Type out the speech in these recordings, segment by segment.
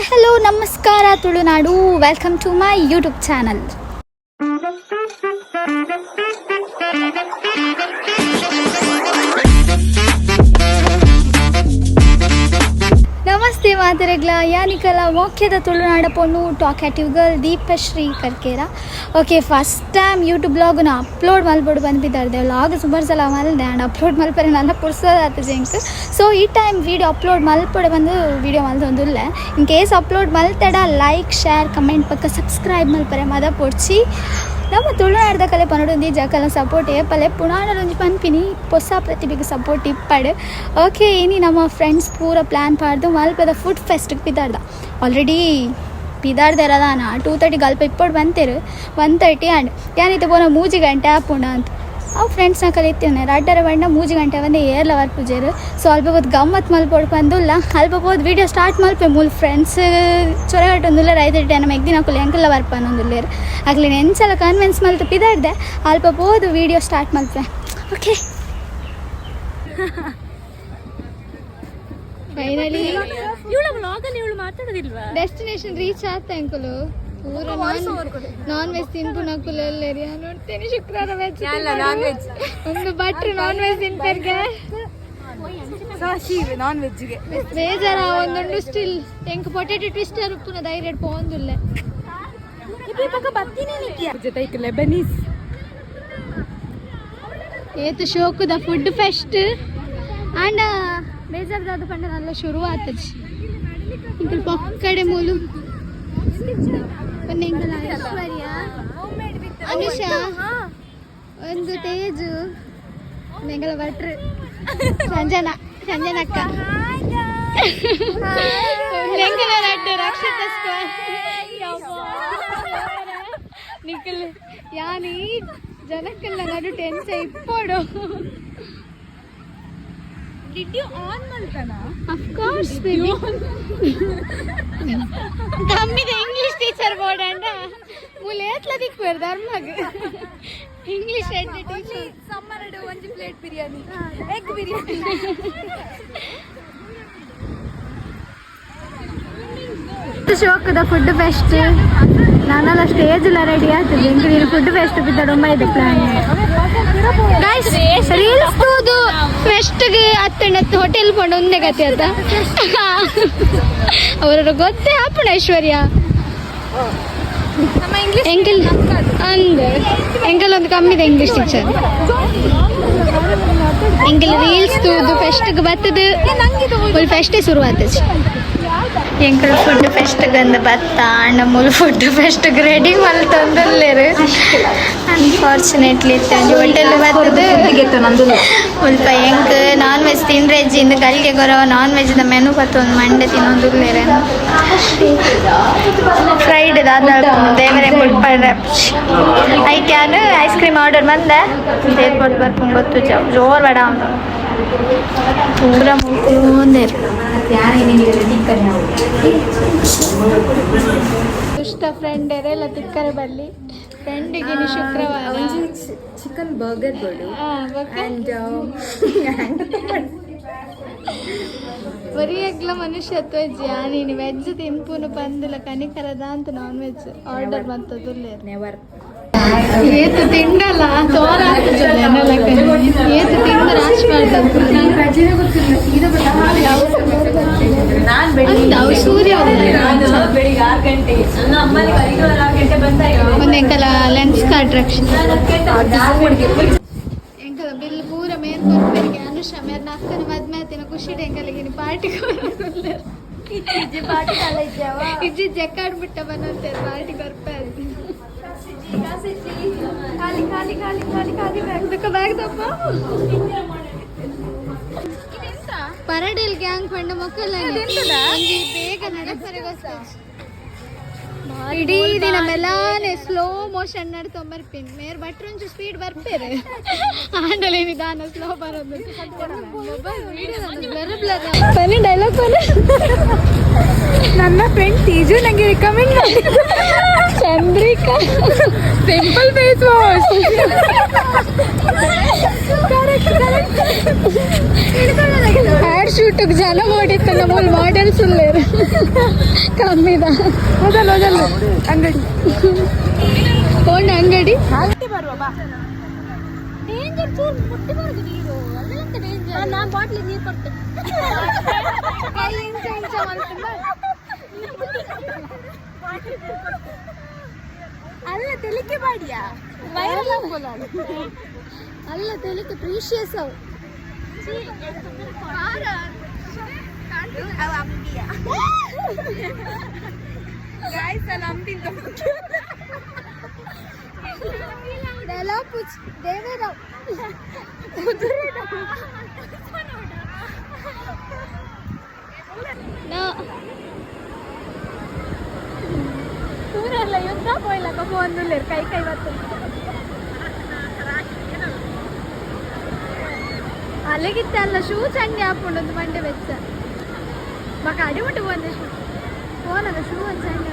Hi hello ನಮಸ್ಕಾರ Tulunadu. Welcome to my YouTube channel. ನಮಸ್ತೆ ಮಾತರೆಗ್ಲ ಯಾನಿಕಲ ಮೋಖ್ಯದ ತುಳುನಾಡ ಪೊಣ್ಣು talkative girl Deepashree Karkera. Okay, first time YouTube ಬ್ಲಾಗ್ನ ಅಪ್ಲೋಡ್ ಮಲ್ಪಡು ಬಂದ್ಬಿದ್ದಾರ್ದೆ. ವ್ಲಾಗ್ ಸುಮಾರು ಸಲ ಮಲ್ದೆ ಆ್ಯಂಡ್ ಅಪ್ಲೋಡ್ ಮಲ್ಪರೆ ನನ್ನ ಪುರ್ಸೋದಾತ ಜಂಕ್. ಸೊ ಈ ಟೈಮ್ ವೀಡಿಯೋ ಅಪ್ಲೋಡ್ ಮಲ್ಪಡೆ ಬಂದು ವೀಡಿಯೋ ಮಲ್ದೊಂದುಲ್ಲ. ಇನ್ ಕೇಸ್ ಅಪ್ಲೋಡ್ ಮಲ್ತಡ ಲೈಕ್ ಶೇರ್ ಕಮೆಂಟ್ ಪಕ್ಕ ಸಬ್ಸ್ಕ್ರೈಬ್ ಮಲ್ಪರೆ ಮದ ಪೊಡ್ಚಿ ನಮ್ಮ ತುಳುನಾಡದ ಕಲೆ ಪನ್ನಡೊಂದಿ ಜಕಲ ಸಪೋರ್ಟ್ ಏಪಲೆ ಪುಣಾಣದೊಂದು ಪನ್ಪಿನಿ ಹೊಸ ಪ್ರತಿಭೆಗೆ ಸಪೋರ್ಟ್ ಇಪ್ಪಡು. ಓಕೆ, ಇನಿ ನಮ್ಮ ಫ್ರೆಂಡ್ಸ್ ಪೂರ ಪ್ಲ್ಯಾನ್ ಪಾಡ್ದು ಮಲ್ಪದ ಫುಡ್ ಫೆಸ್ಟ್ಗೆ ಪಿದಾಡ್ದ. ಆಲ್ರೆಡಿ ಪಿದಾಡ್ದಾರದಾನ 2:30 ಅಲ್ಪ ಇಪ್ಪಡು ಬಂತೇರು 1:30 ಆ್ಯಂಡ್ ಏನಿತ್ತು ಪೋನ 3 ಗಂಟೆ ಆಪುಂಡ ಅಂತ ಅವು ಫ್ರೆಂಡ್ಸ್ನ ಕಲಿತೇನೆ. ರಡ್ಡರ ಬಣ್ಣ 3 ಗಂಟೆ ಬಂದು ಏರ್ಲ ವರ್ಪುಜೇರು. ಸೊ ಅಲ್ಪ ಬೋದು ಗಮ್ಮತ್ ಮಲ್ಪೊಡು ಬಂದುಲ್ಲ. ಅಲ್ಪ ಬೋದು ವೀಡಿಯೋ ಸ್ಟಾರ್ಟ್ ಮಲ್ಪೆ ಮೂಲ ಫ್ರೆಂಡ್ಸ್ ಚೊರಗಟ್ಟೊಂದುಲ್ಲ 5:30 ನಮ್ಮ ಎಗ್ದಿನ ಹಾಕಲು ಎಂಕಲ್ಲ ವರ್ಪ ಅನ್ನೊಂದುಲ್ಲೇರು ಆಗಲಿ ನೆನ್ಸಲ ಕನ್ವಿನ್ಸ್ ಮಲ್ತು ಪಿದಾಡ್ದೆ. ಅಲ್ಪ ಬೋದು video start Malpe. Okay, finally destination reach ಆತ ಅಂಕಲು. ಪೂರ ನಾನ್ ವೆಜ್ ತಿನ್ಪು ನಕುಲೆಲ್ಲರಿ ನೋಡ್ತೇನೆ. ಶುಕ್ರವಾರ ವೆಜ್ ಒಂದು ಭಟ್ರು ನಾನ್ ವೆಜ್ ತಿಂತಾರ್ಗೆ ನಾನ್ ವೆಜ್ಗೆ ಬೇಜಾರ ಒಂದೊಂದು ಸ್ಟಿಲ್ ಎಂಕ್ ಪೊಟೇಟೊ ಟ್ವಿಸ್ಟರ್ ಉಪ್ಪುನ ಧೈರ್ಯ ಪೋಂದುಲ್ಲ ಲೆಬನೀಸ್ ಏತು ಶೋಕುದ ಫುಡ್ ಫೆಸ್ಟ್ ಆಂಡ ಬೇಜಾರ್ದಾದ ಪಂಡ ನಲ್ಲ ಶುರು ಆತಜಿ ಇಂಕಲ್ ಪೊಕ್ಕಡೆ ಮೂಲು ಐಶ್ವರ್ಯ ಅನುಷಾ ಒಂದು ತೇಜು ನೆಂಗಲ ಭಟ್ರು ಸಂಜನಕ್ಕ ನೆಂಗಲ ನಡ್ಡು ರಕ್ಷಿತ ನಿಖಲ್ ಯಾನಿ ಜನಕ್ಕೆಲ್ಲ ನಡು tense ಇಪ್ಪೋಡು. Did you on maltana? Of course, baby. Kammide English teacher board anda. Mule etla dikver dharmag. English head teacher. Summer adu onji plate biryani. Egg biryani. ಶೋಕದ food fest ನಾನೆಲ್ಲ stage ಎಲ್ಲ ರೆಡಿ ಆಗ್ತದೆ. ಇಂಕ್ರೀನ್ food fest ಬಿದ್ದೊಂಬ ಇದೆ plan. Reels ತೂದು ಫೆಸ್ಟ್ಗೆ ಹತ್ತು hotel ಕೊಂಡು ಒಂದೇ ಗತಿ ಅಂತ ಅವರ ಗೊತ್ತೇ ಹಾಪಣ ಐಶ್ವರ್ಯ ಎಂಕಲ್ ಅಂದ್ ಎಂಕಲ್ ಒಂದು ಕಮ್ಮಿದೆ ಇಂಗ್ಲೀಷ್ ಟೀಚರ್. ಎಂಕಲ್ ರೀಲ್ಸ್ ತೂದು ಫೆಸ್ಟ್ಗೆ ಬರ್ತದೆ ಫುಲ್ ಫೆಸ್ಟೇ ಶುರು ಆಗ್ತದೆ. ಎಂಕಲ್ ಫುಡ್ ಫೆಸ್ಟ್ಗೆ ಅಂದ ಬತ್ತ ಅಣ್ಣ ಮೂಲ ಫುಡ್ ಫೆಸ್ಟ್ಗೆ ರೆಡಿ ಮಲ್ತಂದಲ್ಲೇರು. ಅನ್ಫಾರ್ಚುನೇಟ್ಲಿ ಇತ್ತು ಹೋಟೆಲ್ ಬರ್ತದೆ ಸ್ವಲ್ಪ ಹೆಂಗೆ ನಾನ್ ವೆಜ್ ತಿಂಡ್ರೆಜ್ಜಿಂದ ಗಲ್ಗೆ ಗೊರವ ನಾನ್ ವೆಜ್ದ ಮೆನು ಬತ್ತು ಒಂದು ಮಂಡೆ ತಿನ್ನೋದಿಲ್ಲೇರೆ. ಫ್ರೈಡ್ ದೇವರೇ ಮುಟ್ಪಾಡ ಐತೆ ಅದು ಐಸ್ ಕ್ರೀಮ್ ಆರ್ಡರ್ ಬಂದೆ ಏರ್ಪೋರ್ಟ್ ಬರ್ಕೊಂಡು ಗೊತ್ತು ಜೋರ್ ಬೇಡ ಅವನು ಪೂರ ಮುಗ್ಕೊಂಡೇರು. ದುಷ್ಟ ಫ್ರೆಂಡ್ ಎಲ್ಲ ತಿಕ್ಕರೆ ಬರಲಿ ಫ್ರೆಂಡಿಗೆ ಶುಕ್ರವಾರ ಚಿಕನ್ ಬರ್ಗರ್ ಗಳು ಬರೀ ಆಗ್ಲ ಮನುಷ್ಯತ್ವ ನೀನು ವೆಜ್ ತಿನ್ಪುನು ಬಂದಿಲ್ಲ ಕನಿಕರದ ಅಂತ ನಾನ್ ವೆಜ್ ಆರ್ಡರ್ ಬಂತದ್ದು ನೆವರ್ ಏತು ತಿಂಡಲ್ಲ ತೋರ ಏತು ತಿಂಡ ರಾಶಿ ಮಾಡ್ತಾರೆ ಸೂರ್ಯ ಒಂದು ಎಂಕಲ ಲೆನ್ಸ್ ಅಟ್ರಾಕ್ಷನ್ ಎಂಕಲ ಬಿಲ್ ಪೂರ ಮೇನ್ ಬರ್ಬೇಕು. ಅನುಷ ಮೇರ್ ನಕ್ಕನ ಮದ್ಮೇತಿನ ಖುಷಿ ಎಂಕಲಿಗೆ ಪಾರ್ಟಿ ಇಜ್ಜಿ ಜಕ್ಕಾಡ್ಬಿಟ್ಟ ಬಂದಂತೆ ಪಾರ್ಟಿ ಬರ್ಪೆ ಪರಡೇಲ್ ಗ್ಯಾಂಗ್ ಪಂಡ ಮಕ್ಕಳ ಬೇಗ ನಡಪರೆ ಇಡೀ ದಿನ ಮೆಲಾನೆ ಸ್ಲೋ ಮೋಷನ್ ನಡ್ತೊಂಬರ್ಪಿನ್ ಮೇರ್ ಭಟ್ರಂಚು ಸ್ಪೀಡ್ ಬರ್ಪೇರೆ ಆಂಡಲೆ ನಿಧಾನ ಸ್ಲೋ ಬರೋದು ಬನ್ನಿ ಡೈಲಾಗ್ ನನ್ನ ಫ್ರೆಂಡ್ ತೇಜು ನಂಗೆ ರಿಕಮೆಂಡ್ ಮಾಡಿ Chandrika simple face wash had ಶೂಟಿಗೆ ಜನ ಮಾಡಿತ್ತು ನಮ್ಮ ಮಾಡೆಲ್ಸ್ ಉಳ್ಳೇರು ಕಮ್ಮಿದ ಮೊದಲು ಅಂಗಡಿ ಕೊಂಡ ಅಂಗಡಿ ಬರುವ ಬಾ ಡೇಂಜರ್ ಚೂರು ಮುಟ್ಟಿ ಬರುದು ನೀರು ಅದೆಂತ ಡೇಂಜರ್ ನಾನು ಬಾಟ್ಲಿ ನೀರು ಕೊಟ್ಟೆ ಕೈ ಇಂಚ ಇಂಚ ಮಾಡ್ತಿಲ್ಲ ಅಲ್ಲ ತೆಲಿಕೆ ಬಾಡಿಯಾ ವೈರಲ್ ಆಗ್ಬೋದ ಅಲ್ಲ ತೆಲಿಕೆ ಪ್ರೀಶಿಯಸ್ ಅವು ದೇವೇರಾವ್ ಊರೆಲ್ಲ ಯುದ್ಧ ಹೋಯ್ಲಕ್ಕ ಫೋನ್ ಕೈ ಕೈ ಬರ್ತದೆ ಅಲ್ಲಿಗಿತ್ತ ಅಲ್ಲ ಶೂ ಚಂಡಿ ಹಾಕೊಂಡು ಒಂದು ಮಂಡೆ ಬೆಚ್ಚ ಮಕ್ಕ ಅಡಿಬಿಟ್ಟು ಬಂದೆ ಶೂ ಫೋನಲ್ಲ ಶೂ ಒಂದು ಚಂಡಿ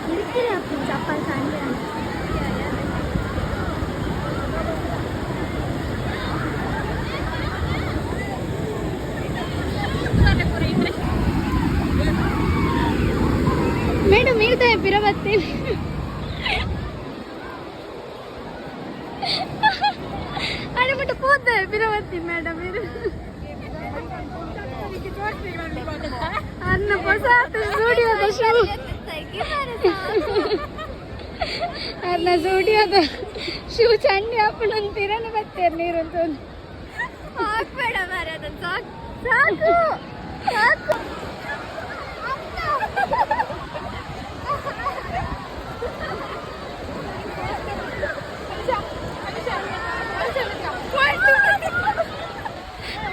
ಕಿರಿಕಿರಿ ಹಾಕ್ತೀನಿ ಚಪ್ಪಲ್ ಸಂಡೆ ಮೇಡಮ್ ಇರ್ದೆ ಪಿರವತ್ತಿ ಅಡಿಬಿಟ್ಟು ಕೂತೆ ಪಿರವತ್ತಿ ಮೇಡಮ್ ಇರು ಅನ್ನ ಹೊಸ ಸ್ಟುಡಿಯೋದ ಶೂ ಅನ್ನ ಸ್ಟುಡಿಯೋದ ಶೂ ಚಂಡಿ ಹಾಕೊಂಡು ಒಂದು ತಿರಣ ಬರ್ತೇನೆ ನೀರು ಅಂತ ಹಾಕ್ಬೇಡ ಮಾರ ಅದನ್ನು ಸಾಕು ಸಾಕು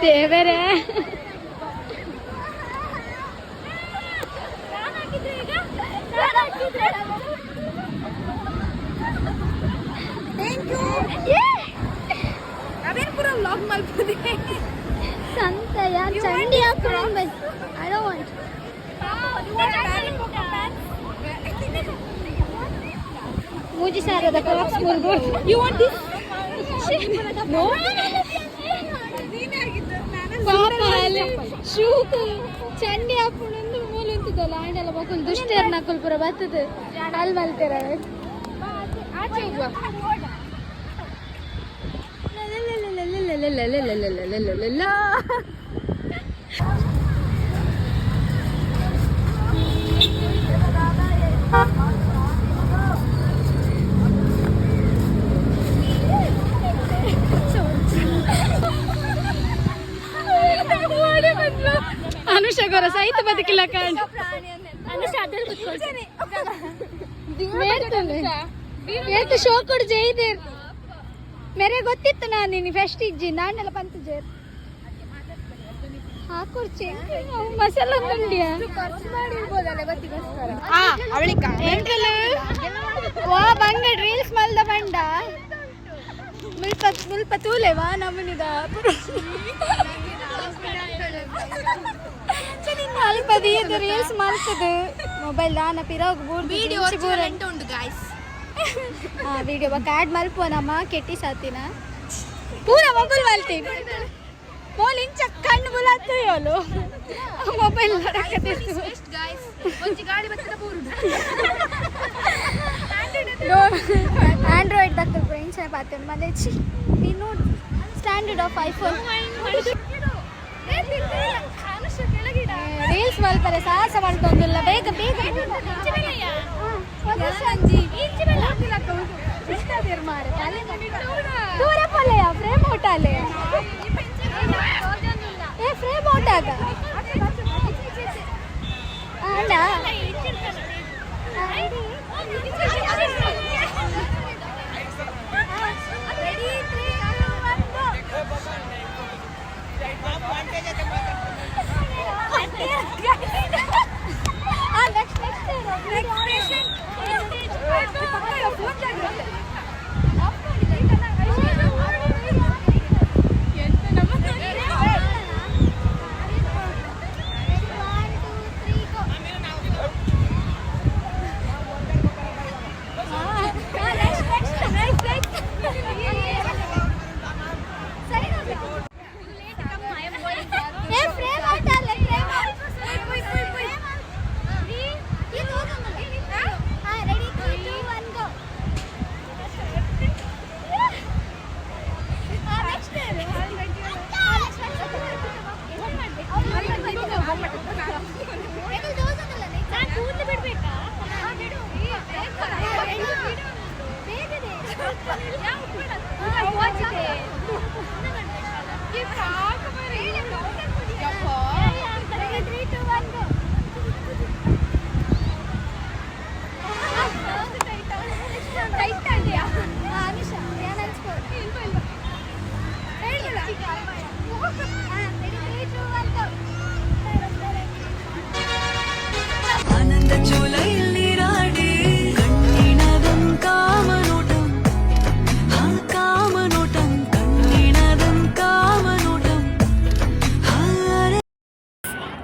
ದೇವರೇ ಅದೇನು ಪೂರ ಲಾಗ್ ಮಾಡ್ಬೋದು ಸಂತಯ ಚಂಡಿ ಹಾಕೊಂಡು ಐ ಡೋಂಟ್ ವಾಂಟ್ मुझे सारा द क्रॉक्स बोल बोल ಯು ವಾಂಟ್ ದಿಸ್ ನೋ ಪಾಪ ಅಲ್ಲಿ ಶೂ ಚಂಡಿ ಹಾಕೊಂಡು ಮೂಲೆ ಅಂತಿದ್ದಲ್ಲ ಆಂಡೆಲ್ಲ ಮಕ್ಕಳು ದುಷ್ಟೇರ್ ನಕಲ್ ಪುರ ಬರ್ತದೆ ಅಲ್ಲಿ ಮಲ್ತೀರ ಆಚೆ ಹೋಗುವ अनुषा गोर सहित बदकिಲ್ಲ ಕಾಣ್ अनुषा ಅದರ ಕೂತ್ಕೊಳ್ಳಿ ಎಷ್ಟು ಶೋ ಕೊಡು ಜೈದೇರ್ ಮೇರೆ ಗೊತ್ತಿತ್ತು ನಾನು ನೀನು ಫೆಸ್ಟ್ ಇಜ್ಜಿ ನಾನೆಲ್ಲ ಬಂತು ಜೇರ್ ಹಾಕೊಡ್ಚೆ ಮಸಾಲ ಮಂಡಿಯಾ ಖರ್ಚು ಮಾಡಿರ್ಬೋದಲ್ಲ ಗೊತ್ತಿಗೋಸ್ಕರ ಅವಳಿಕ ಎಂಕಲ್ ವಾ ಬಂಗ ರೀಲ್ಸ್ ಮಲ್ದ ಬಂಡ ಮುಲ್ಪ ತೂಲೆವಾ ನಮ್ಮನಿದ ಅಲ್ಪ ದೀರ್ಘ ರೀಲ್ಸ್ ಮಾಡ್ತದೆ ಮೊಬೈಲ್ ದಾನ ಪಿರೋಗ್ ವಿಡಿಯೋ ಉಂಟು ಗಾಯ್ಸ್ ವಿಡಿಯೋ ಕಾರ್ಡ್ ಮಲ್ಪೋ ನಮ್ಮ ಕೆಟ್ಟಿ ಸಾತಿನ ಪೂರ ಮೊಬೈಲ್ ಮಲ್ತೀನಿ ಮೋಲ್ ಇಂಚ ಕಣ್ಣು ಬುಲಾತು ಯೋಲು ಮೊಬೈಲ್ ಗಾಯ್ಸ್ ಒಂಚಿ ಗಾಡಿ ಬರ್ತದ ಪೂರುಡು ಆಂಡ್ರಾಯ್ಡ್ ದಕ್ಕಲ್ ಫ್ರೆಂಡ್ಸ್ ಪಾತೇನೆ ಮನೆಚ್ಚಿ ನೀನು ಸ್ಟ್ಯಾಂಡರ್ಡ್ ಆಫ್ ಐಫೋನ್ ರೀಲ್ಸ್ ಮಲ್ಪರೆ ಸಾಹಸ ಮಾಡ್ತೊಂದಿಲ್ಲ ಬೇಗ ಬೇಗ ದೂರ ಪಲ್ಲೆಯ ಫ್ರೇಮ್ ಔಟ್ ಅಲ್ಲೇ ಏ ಫ್ರೇಮ್ ಔಟ್ ಆಗ ಅಣ್ಣ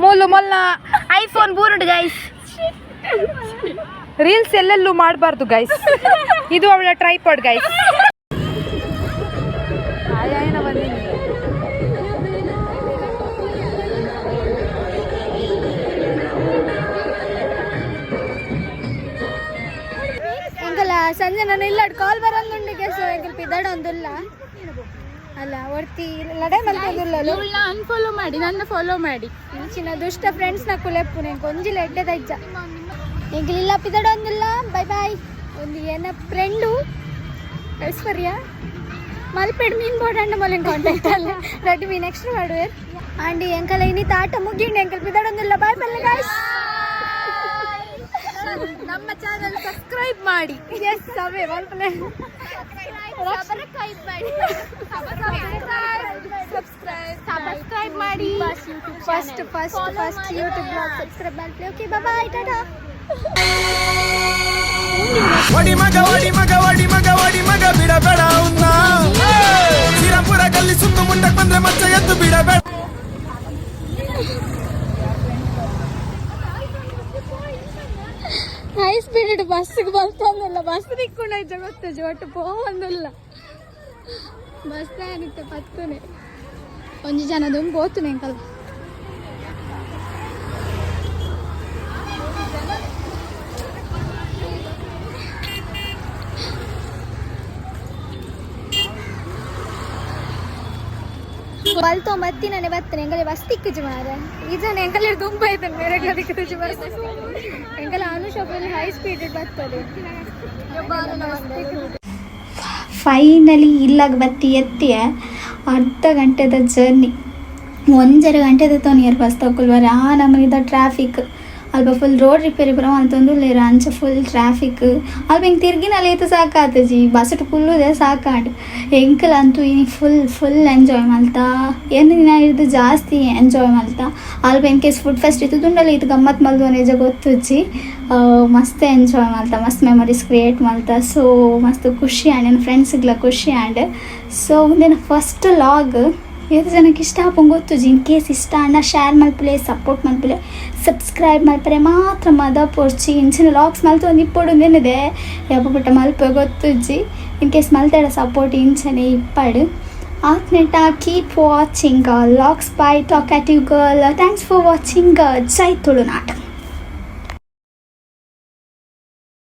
ಮೂಲು ಮೊಲ್ಲ ಐಫೋನ್ ಬೂರುಡು ಗೈಸ್. ರೀಲ್ಸ್ ಎಲ್ಲೆಲ್ಲೂ ಮಾಡಬಾರ್ದು ಗೈಸ್. ಇದು ಅವಳ ಟ್ರೈಪಾಡ್ ಗೈಸ್. ಎಂಕಲ ಸಂಜೆ ನಾನು ಇಲ್ಲ ಕಾಲ್ ಬರೋದುಂಡು ಗೆಸ್ ಎಂಕಲ್ ಪಿದಾಡ ಒಂದಿಲ್ಲ ಅಲ್ಲ ಒರ್ತಿ ಲಡೆ ಮಲ್ಕೊಂದಿಲ್ಲ ಅನ್ಫಾಲೋ ಮಾಡಿ, ನನ್ನ ಫಾಲೋ ಮಾಡಿ. ಚಿನ್ನ ದುಷ್ಟ ಫ್ರೆಂಡ್ಸ್ ನ ಕುಲೆಪ್ಪು ನಂಗೆ ಕೊಂಜಿಲ್ಲ ಎಡ್ಡೆದ ಇಜ್ಜ ಎಂಕಲಿಲ್ಲ ಪಿದಾಡ ಒಂದಿಲ್ಲ. Bye bye. ಒಂದು ಏನ ಫ್ರೆಂಡು ಐಶ್ವರ್ಯ ಮಲ್ಪೆಡ್ ಮೀನ್ ಬೋರ್ಡ್ ಮೊಲೆ ಕಾಂಟ್ಯಾಕ್ಟ್ ಅಲ್ಲ ರೆಡಿ ಮೀನ್ ನೆಕ್ಸ್ಟ್ ಮಾಡುವೆ ಆಂಡಿ ಎಂಕಲ ಇನ್ನಿತ ಆಟ ಮುಗಿಂಡು ಎಂಕಲ್ ಪಿದಾಡ ಒಂದಿಲ್ಲ. ಬಾಯ್ ಬಲ್ಲ ಗಾಯ್ಸ್. ನಮ್ಮ ಚಾನೆಲ್ ಸಬ್ಸ್ಕ್ರೈಬ್ ಮಾಡಿ. ಎಸ್ ಅವೇ ಮಲ್ಪಲೆ ಸಬ್ಸ್ಕ್ರೈಬ್ ಮಾಡಿ. ಫಸ್ಟ್ ಯೂಟ್ಯೂಬ್ ಬ್ಲಾಗ್ ಸಬ್ಸ್ಕ್ರೈಬ್ ಮಾಡಿ. ಓಕೆ ಬೈ ಬಾಯ್ ಟಾಟಾ. ವಡಿ ಮಗ ಬಿಡಬೇಡ ಅವ್ನ. ಶ್ರೀರಾಮ್ಪುರ ಗಲ್ಲಿ ಸುತ್ತು ಮುಂದಕ್ಕೆ ಬಂದ್ರೆ ಮತ್ತೆ ಎದ್ದು ಬಿಡಬೇಡ. ಹೈ ಸ್ಪೀಡ್ ಬಸ್ಸಿಗೆ ಬರ್ತಂದಲ್ಲ ಬಸ್ ತಿಕ್ಕೊಂಡು ಗೊತ್ತು ಜೋಟು ಪೋಂದಿಲ್ಲ ಬಸ್ ಏನಿತ್ತು ಪತ್ತನೆ ಒಂಜಿ ಜನ ದುಂಬು ಹೋಗ್ತುನೆ ಅಂಕಲ್. ಬಲ್ತೋ ಮತ್ತಿ ನಾನೇ ಬರ್ತೇನೆ ಎಂಗಲೆ ಬಸ್ ತಿಕ್ಕುಜು ಮಾರ ಈ ಜನ ಎಂಗಲೆ ತುಂಬ ಆಯ್ತಾನೆ ಬೇರೆ ಗದಿಕ್ಕೆ ತುಜು ಬರ್ತದೆ ಎಂಗಲೆ ಅನುಷಾಪಲ್ಲಿ ಹೈ ಸ್ಪೀಡ್ ಬರ್ತದೆ. ಫೈನಲಿ ಇಲ್ಲಾಗ ಬತ್ತಿ ಎತ್ತಿಯ ಅರ್ಧ ಗಂಟೆದ ಜರ್ನಿ 1.5 ಗಂಟೆದ ತೊನಿಯರ್ ಬಸ್ ತಗೊಳ್ಬಾರ ಆ ನಮಗಿದ ಟ್ರಾಫಿಕ್ ಅಲ್ಪ ಫುಲ್ ರೋಡ್ ರಿಪೇರಿ ಬರೋ ಅಂತಂದು ಲೇರ ಅಂಚೆ ಫುಲ್ ಟ್ರಾಫಿಕ್ ಅಲ್ಪ ಹಿಂಗೆ ತಿರ್ಗಿನಲ್ಲಿ ಏತು ಸಾಕಾತ ಜಿ ಬಸ್ಸು ಫುಲ್ಲುದೇ ಸಾಕಾಂಡು ಎಂಕಲ್ ಅಂತೂ ಇನ್ನು ಫುಲ್ ಎಂಜಾಯ್ ಮಲ್ತಾ ಏನು ದಿನ ಹಿಡಿದು ಜಾಸ್ತಿ ಎಂಜಾಯ್ ಮಲ್ತಾ ಅಲ್ಪ ಇನ್ ಕೇಸ್ ಫುಡ್ ಫೆಸ್ಟ್ ಇತ್ತು ತುಂಡಲ್ಲಿ ಇದು ಗಮ್ಮತ್ತು ಮಲ್ದು ನಿಜ ಗೊತ್ತುಜ್ಜಿ ಮಸ್ತ್ ಎಂಜಾಯ್ ಮಲ್ತಾ ಮಸ್ತ್ ಮೆಮೊರೀಸ್ ಕ್ರಿಯೇಟ್ ಮಲ್ತಾ. ಸೊ ಮಸ್ತ್ ಖುಷಿ ಆ್ಯಂಡ್ ನನ್ನ ಫ್ರೆಂಡ್ಸಿಗ್ಲ ಖುಷಿ ಆ್ಯಂಡ್ ಸೊ ಒಂದಿನ ಫಸ್ಟ್ ಲಾಗ್ ಎಷ್ಟು ಜನಕ್ಕೆ ಇಷ್ಟ ಆಪಂಗೆ ಗೊತ್ತು ಇನ್ ಕೇಸ್ ಇಷ್ಟ ಅಣ್ಣ ಶೇರ್ ಮಲ್ಪಲೆ ಸಪೋರ್ಟ್ ಮಲ್ಪಲೆ ಸಬ್ಸ್ಕ್ರೈಬ್ ಮಲ್ಪರೆ ಮಾತ್ರ ಮದ ಪೋರ್ಚಿ ಇಂಚಿನ ಲಾಗ್ಸ್ ಮಲ್ತು ಒಂದು ಇಪ್ಪೊಡುಂದೇನಿದೆ ಯಾಪ ಬಿಟ್ಟ ಮಲ್ಪೆ ಗೊತ್ತುಜ್ಜಿ ಇನ್ ಕೇಸ್ ಮಲ್ತಾಡ ಸಪೋರ್ಟ್ ಇಂಚನೆ ಇಪ್ಪಡು ಆತ್ನೆಟ keep watching vlogs bye talkative girl. Thanks for watching ಜೈ ತುಳುನಾಡು.